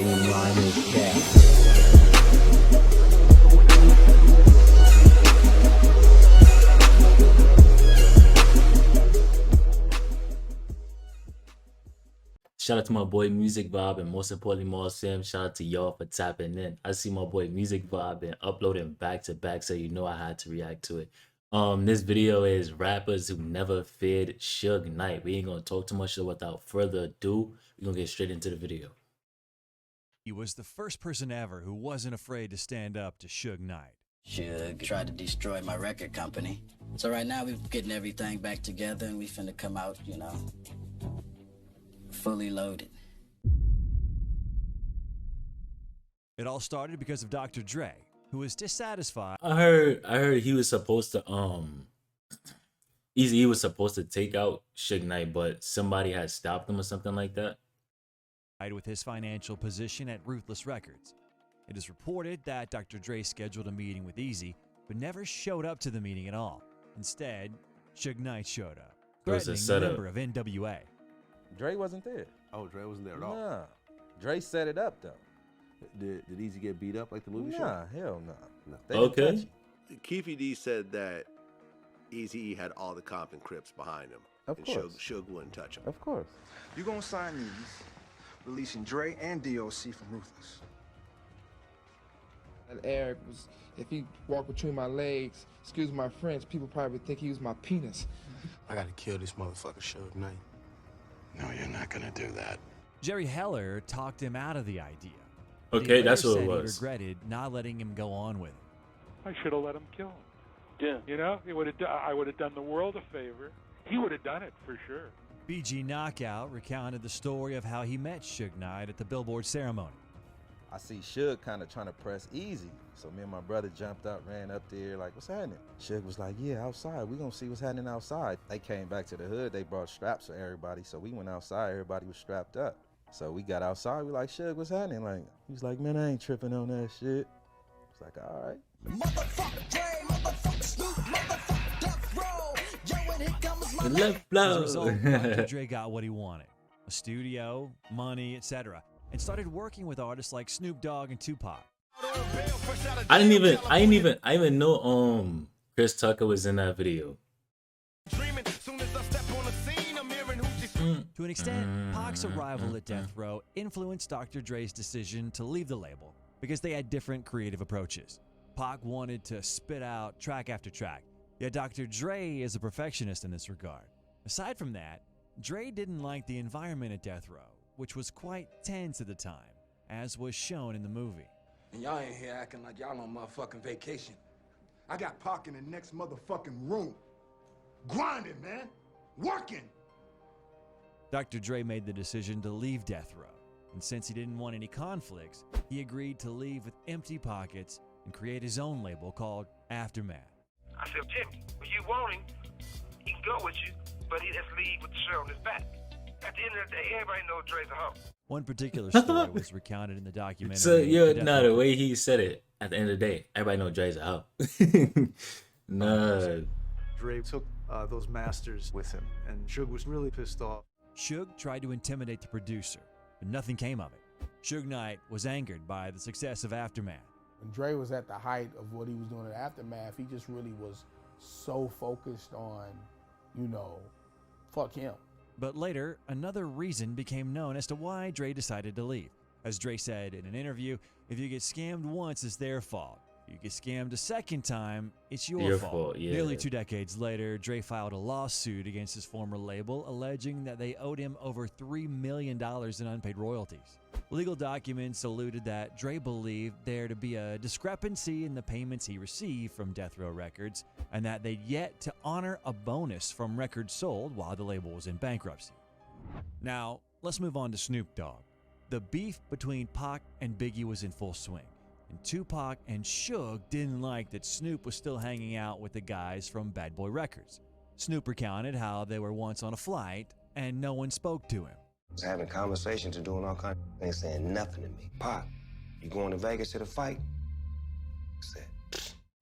fucking line is cat. Shout out to my boy Music Vibe and most importantly, Mar Sam. Shout out to y'all for tapping in. I see my boy Music Vibe and uploading back to back, so you know I had to react to it. This video is rappers who never feared Suge Knight. We ain't gonna talk too much without further ado. We're gonna get straight into the video. He was the first person ever who wasn't afraid to stand up to Suge Knight. Suge tried to destroy my record company. So right now we're getting everything back together and we finna come out, you know, fully loaded. It all started because of Dr. Dre, who was dissatisfied. I heard he was supposed to he was supposed to take out Suge Knight, but somebody had stopped him or something like that. With his financial position at Ruthless Records. It is reported that Dr. Dre scheduled a meeting with Eazy, but never showed up to the meeting at all. Instead, Suge Knight showed up, It was a threatening a setup. member of NWA. Dre wasn't there. Oh, Dre wasn't there at all. Nah. Dre set it up though. Did Easy get beat up like the movie show? Nah, hell no. No. They didn't Okay. touch him. Keefy D said that Eazy had all the Compton Crips behind him. Of and course. Suge wouldn't touch him. Of course. You gonna sign these, releasing Dre and DOC from Ruthless. And Eric was, if he walked between my legs, excuse my French, people probably would think he was my penis. I gotta kill this motherfucker Suge Knight. No, you're not gonna do that. Jerry Heller talked him out of the idea. Okay, He that's later what it said was. He regretted not letting him go on with it. I should have let him kill him. Yeah. You know, I would have done the world a favor. He would have done it for sure. BG Knockout recounted the story of how he met Suge Knight at the Billboard ceremony. I see Suge kind of trying to press Easy. So me and my brother jumped up, ran up there, like, what's happening? Suge was like, yeah, outside. We gonna see what's happening outside. They came back to the hood. They brought straps for everybody. So we went outside. Everybody was strapped up. So we got outside. We like, Suge, what's happening? Like, he was like, man, I ain't tripping on that shit. It's like, all right. Motherfucker Dre, motherfucker Snoop, motherfucker Deathrow. Yo, and here comes my The left As a blow. result, Dr. Dre got what he wanted: a studio, money, etc., and started working with artists like Snoop Dogg and Tupac. I didn't even know Chris Tucker was in that video. To an extent, Pac's arrival at Deathrow influenced Dr. Dre's decision to leave the label because they had different creative approaches. Pac wanted to spit out track after track, yet Dr. Dre is a perfectionist in this regard. Aside from that, Dre didn't like the environment at Deathrow, which was quite tense at the time, as was shown in the movie. And y'all ain't here acting like y'all on motherfucking vacation. I got Pac in the next motherfucking room. Grinding, man. Working. Dr. Dre made the decision to leave Deathrow, and since he didn't want any conflicts, he agreed to leave with empty pockets and create his own label called Aftermath. I said, Jimmy, when you want him, he can go with you, but he just leave with the shirt on his back. At the end of the day, everybody knows Dre's a hoe. One particular story was recounted in the documentary. So The the Deathrow way he said it at the end of the day, everybody know Dre's a hoe. Nah. Dre took those masters with him, and Suge was really pissed off. Suge tried to intimidate the producer, but nothing came of it. Suge Knight was angered by the success of Aftermath. When Dre was at the height of what he was doing at Aftermath, he just really was so focused on, you know, fuck him. But later, another reason became known as to why Dre decided to leave. As Dre said in an interview, if you get scammed once, it's their fault. If you get scammed a second time, it's your fault. Yeah. Nearly 2 decades later, Dre filed a lawsuit against his former label, alleging that they owed him over $3 million in unpaid royalties. Legal documents alluded that Dre believed there to be a discrepancy in the payments he received from Deathrow Records, and that they'd yet to honor a bonus from records sold while the label was in bankruptcy. Now, let's move on to Snoop Dogg. The beef between Pac and Biggie was in full swing, and Tupac and Suge didn't like that Snoop was still hanging out with the guys from Bad Boy Records. Snoop recounted how they were once on a flight and no one spoke to him. Was having conversations and doing all kinds of things, saying nothing to me. Pop, you going to Vegas to the fight? I said,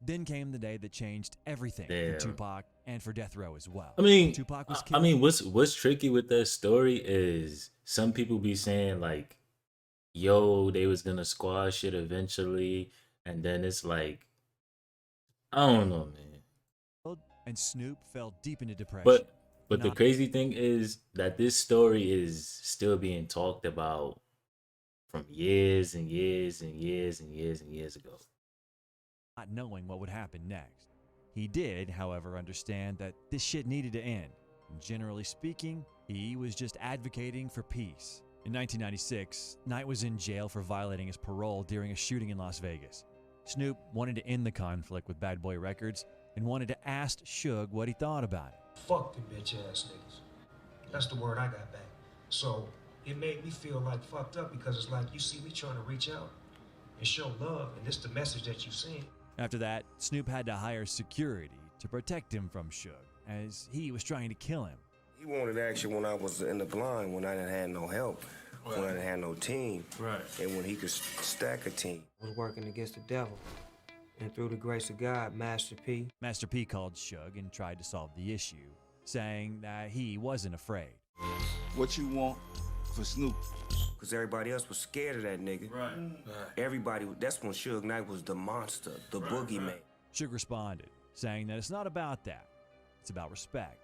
Then came the day that changed everything Damn. for Tupac and for Deathrow as well. I mean, Tupac was I killed. mean, what's tricky with that story is some people be saying like yo, they was gonna squash it eventually, and then it's like, I don't know, man. And Snoop fell deep into depression. But the crazy thing is that this story is still being talked about from years and years and years and years and years ago. Not knowing what would happen next. He did, however, understand that this shit needed to end. And generally speaking, he was just advocating for peace. In 1996, Knight was in jail for violating his parole during a shooting in Las Vegas. Snoop wanted to end the conflict with Bad Boy Records and wanted to ask Suge what he thought about it. Fuck them bitch ass niggas. That's the word I got back. So it made me feel like fucked up because it's like you see me trying to reach out and show love, and this the message that you seen. After that, Snoop had to hire security to protect him from Suge, as he was trying to kill him. He wanted action when I was in the blind, when I didn't have no help, when I didn't have no team, and when he could stack a team. I was working against the devil, and through the grace of God, Master P called Suge and tried to solve the issue, saying that he wasn't afraid. What you want for Snoop? Because everybody else was scared of that nigga. Everybody, that's when Suge Knight was the monster, the boogeyman. Suge responded, saying that it's not about that. It's about respect.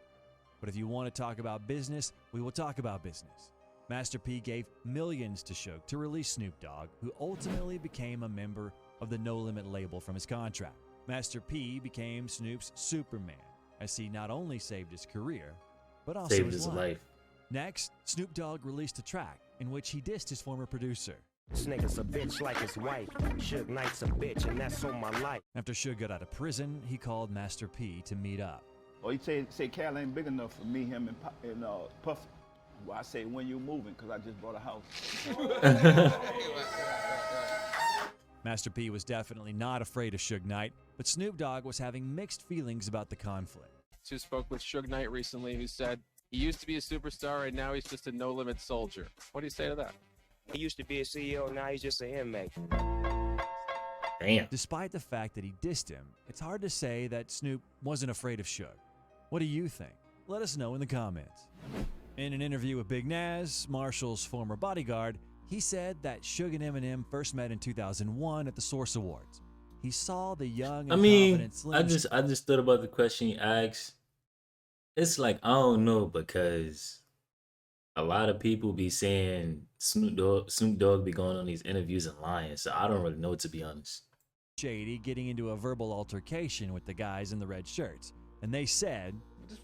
But if you want to talk about business, we will talk about business. Master P gave millions to Suge to release Snoop Dogg, who ultimately became a member of the No Limit label from his contract. Master P became Snoop's Superman, as he not only saved his career, but also saved his life. Next, Snoop Dogg released a track in which he dissed his former producer. This nigga's a bitch like his wife. Suge Knight's a bitch, and that's on my life. After Suge got out of prison, he called Master P to meet up. Oh, he say Cal ain't big enough for me, him, and Puffy. Well, I say, when you moving? Because I just bought a house. Master P was definitely not afraid of Suge Knight, but Snoop Dogg was having mixed feelings about the conflict. Who spoke with Suge Knight recently, who said he used to be a superstar and now he's just a no-limit soldier. What do you say to that? He used to be a CEO, now he's just an inmate. Damn. Despite the fact that he dissed him, it's hard to say that Snoop wasn't afraid of Suge. What do you think? Let us know in the comments. In an interview with Big Naz, Marshall's former bodyguard, he said that Suge and Eminem first met in 2001 at the Source Awards. He saw the young and confident Slim. I just thought about the question you asked. It's like, I don't know, because a lot of people be saying Snoop Dogg be going on these interviews and lying, so I don't really know, to be honest. Shady getting into a verbal altercation with the guys in the red shirts, and they said,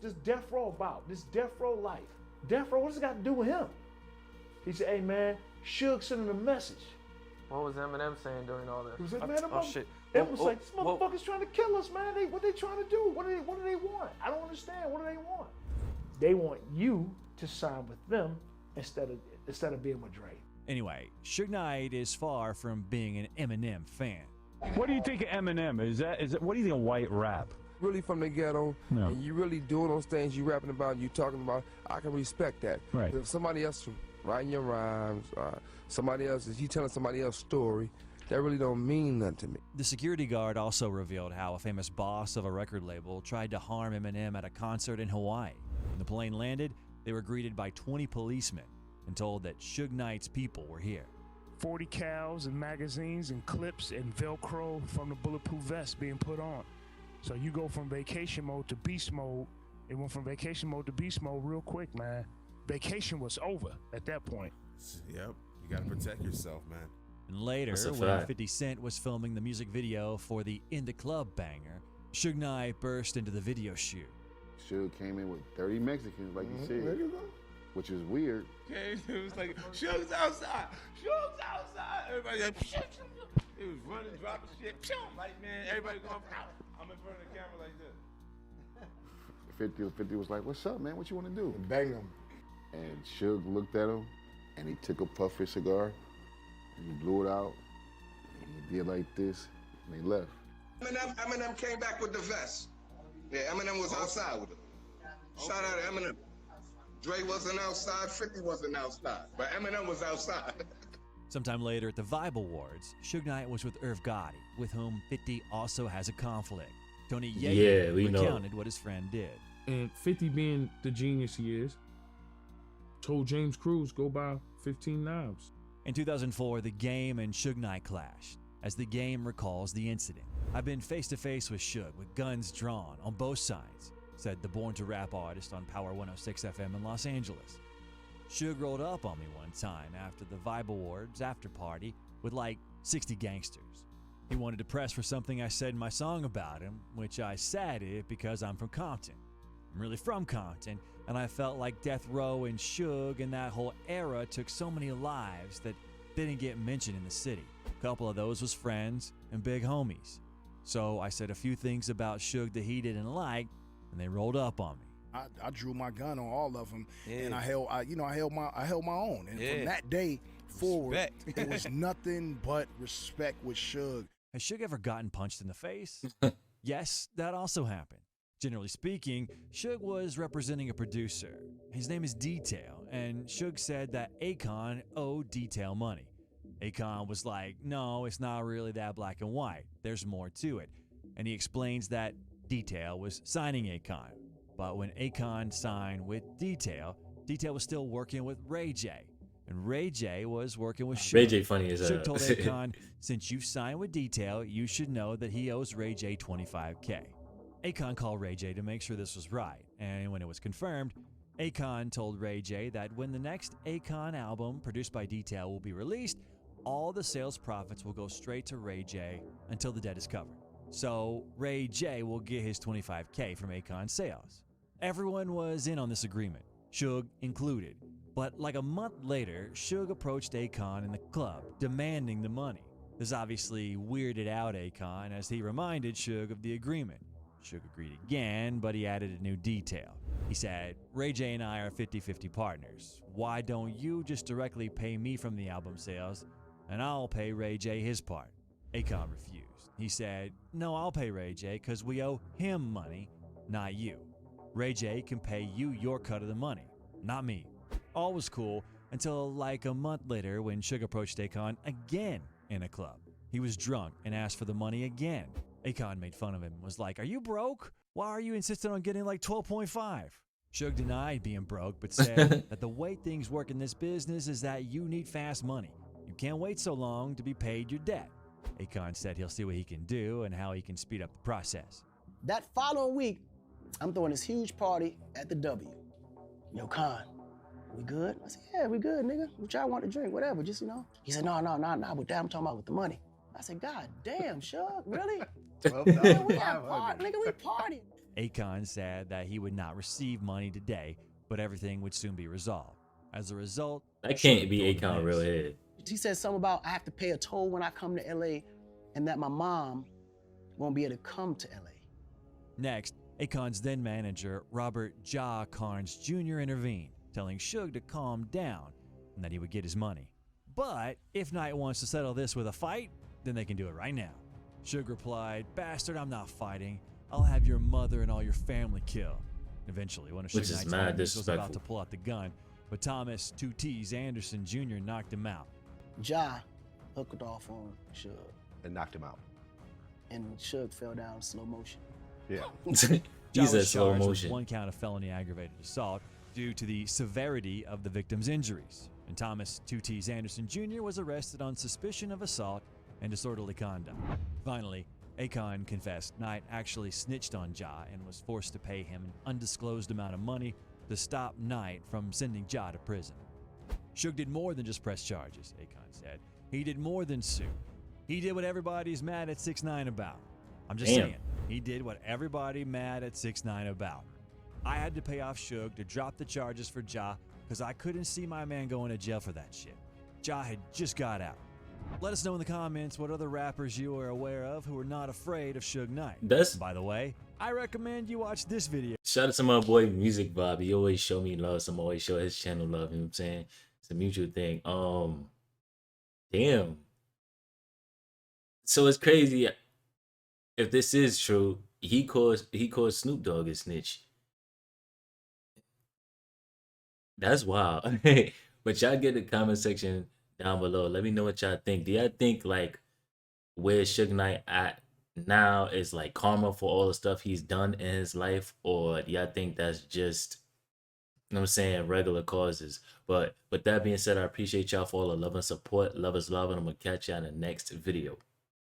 This Deathrow about, this Deathrow life. Deathrow, what does it got to do with him? He said, hey man, Suge sent him a message. What was Eminem saying during all this? He was like, man, shit. It was like, this motherfucker's trying to kill us, man. What they trying to do? What do they want? I don't understand. What do they want? They want you to sign with them instead of being with Dre. Anyway, Suge Knight is far from being an Eminem fan. What do you think of Eminem? What do you think of white rap? Really from the ghetto, and you really doing those things you rapping about, you talking about, I can respect that. Right. If somebody else writing your rhymes, somebody else, if you telling somebody else's story, that really don't mean nothing to me. The security guard also revealed how a famous boss of a record label tried to harm Eminem at a concert in Hawaii. When the plane landed, they were greeted by 20 policemen and told that Suge Knight's people were here. 40 cals and magazines and clips and Velcro from the bulletproof vest being put on. So you go from vacation mode to beast mode. It went from vacation mode to beast mode real quick, man. Vacation was over at that point. Yep, you gotta protect yourself, man. And later, when 50 Cent was filming the music video for the In the Club banger, Suge Knight burst into the video shoot. Suge came in with 30 Mexicans, like you said, There you go. which is weird. Okay, it was like, Suge's outside! Suge's outside! Everybody like, he was running, dropping shit, like, man, everybody going, I'm in front of the camera like this. 50 was like, what's up, man? What you want to do? And bang him. And Suge looked at him, and he took a puff of his cigar, and he blew it out, and he did like this, and they left. Eminem came back with the vest. Yeah, Eminem was outside with him. Shout out to Eminem. Dre wasn't outside, 50 wasn't outside, but Eminem was outside. Sometime later at the Vibe Awards, Suge Knight was with Irv Gotti, with whom 50 also has a conflict. Tony Yeager recounted what his friend did. And 50 being the genius he is, told James Cruz go buy 15 knives. In 2004, The Game and Suge Knight clashed. As The Game recalls the incident, "I've been face to face with Suge with guns drawn on both sides," said the Born to Rap artist on Power 106 FM in Los Angeles. "Suge rolled up on me one time after the Vibe Awards after party with like 60 gangsters. He wanted to press for something I said in my song about him, which I said it because I'm from Compton. I'm really from Compton, and I felt like Deathrow and Suge and that whole era took so many lives that didn't get mentioned in the city. A couple of those was friends and big homies. So I said a few things about Suge that he didn't like, and they rolled up on me." I drew my gun on all of them, and I held my own. And from that day forward, it was nothing but respect with Suge. Has Suge ever gotten punched in the face? Yes, that also happened. Generally speaking, Suge was representing a producer. His name is Detail, and Suge said that Akon owed Detail money. Akon was like, "No, it's not really that black and white. There's more to it." And he explains that Detail was signing Akon. But when Akon signed with Detail, Detail was still working with Ray J. And Ray J was working with Suge. Ray J funny as Suge hell. told Akon, "Since you signed with Detail, you should know that he owes Ray J $25K. Akon called Ray J to make sure this was right. And when it was confirmed, Akon told Ray J that when the next Akon album produced by Detail will be released, all the sales profits will go straight to Ray J until the debt is covered. So Ray J will get his $25K from Akon sales." Everyone was in on this agreement, Suge included. But like a month later, Suge approached Akon in the club, demanding the money. This obviously weirded out Akon as he reminded Suge of the agreement. Suge agreed again, but he added a new detail. He said, "Ray J and I are 50-50 partners. Why don't you just directly pay me from the album sales, and I'll pay Ray J his part?" Akon refused. He said, "No, I'll pay Ray J because we owe him money, not you. Ray J can pay you your cut of the money, not me." All was cool until like a month later when Suge approached Akon again in a club. He was drunk and asked for the money again. Akon made fun of him and was like, "Are you broke? Why are you insisting on getting like 12.5? Suge denied being broke, but said that the way things work in this business is that you need fast money. You can't wait so long to be paid your debt. Akon said he'll see what he can do and how he can speed up the process. That following week, I'm throwing this huge party at the W. Yo, Khan, we good? I said, yeah, we good, nigga. What y'all want to drink, whatever, just, you know. He said, no, with that, I'm talking about with the money. I said, God damn, Suge, really? Man, we have party, nigga, we party. Akon said that he would not receive money today, but everything would soon be resolved. As a result, that can't be Akon real head. He said something about I have to pay a toll when I come to LA and that my mom won't be able to come to LA. Next, Akon's then manager, Robert Ja Carnes Jr. intervened, telling Suge to calm down and that he would get his money. But if Knight wants to settle this with a fight, then they can do it right now. Suge replied, "Bastard, I'm not fighting. I'll have your mother and all your family killed." Eventually, one of Suge Knight's homies was about to pull out the gun, but Thomas 2 T's Anderson Jr. knocked him out. Ja hooked off on Suge. And knocked him out. And Suge fell down in slow motion. Yeah. He's in slow motion. One count of felony aggravated assault due to the severity of the victim's injuries. And Thomas 2 T's Anderson Jr. was arrested on suspicion of assault and disorderly conduct. Finally, Akon confessed Knight actually snitched on Ja and was forced to pay him an undisclosed amount of money to stop Knight from sending Ja to prison. Suge did more than just press charges, Akon said. He did more than sue. He did what everybody's mad at 6ix9ine about. I'm just saying, he did what everybody mad at 6ix9ine about. I had to pay off Suge to drop the charges for Ja because I couldn't see my man going to jail for that shit. Ja had just got out. Let us know in the comments what other rappers you are aware of who are not afraid of Suge Knight. By the way, I recommend you watch this video. Shout out to my boy Music Bob. He always show me love. Some always show his channel love. You know what I'm saying? It's a mutual thing. Damn. So it's crazy. If this is true, he calls Snoop Dogg a snitch. That's wild. But y'all get the comment section down below. Let me know what y'all think. Do y'all think like where Suge Knight at now is like karma for all the stuff he's done in his life, or do y'all think that's just know what I'm saying, regular causes. But with that being said, I appreciate y'all for all the love and support. Love is love, and I'm gonna catch y'all in the next video.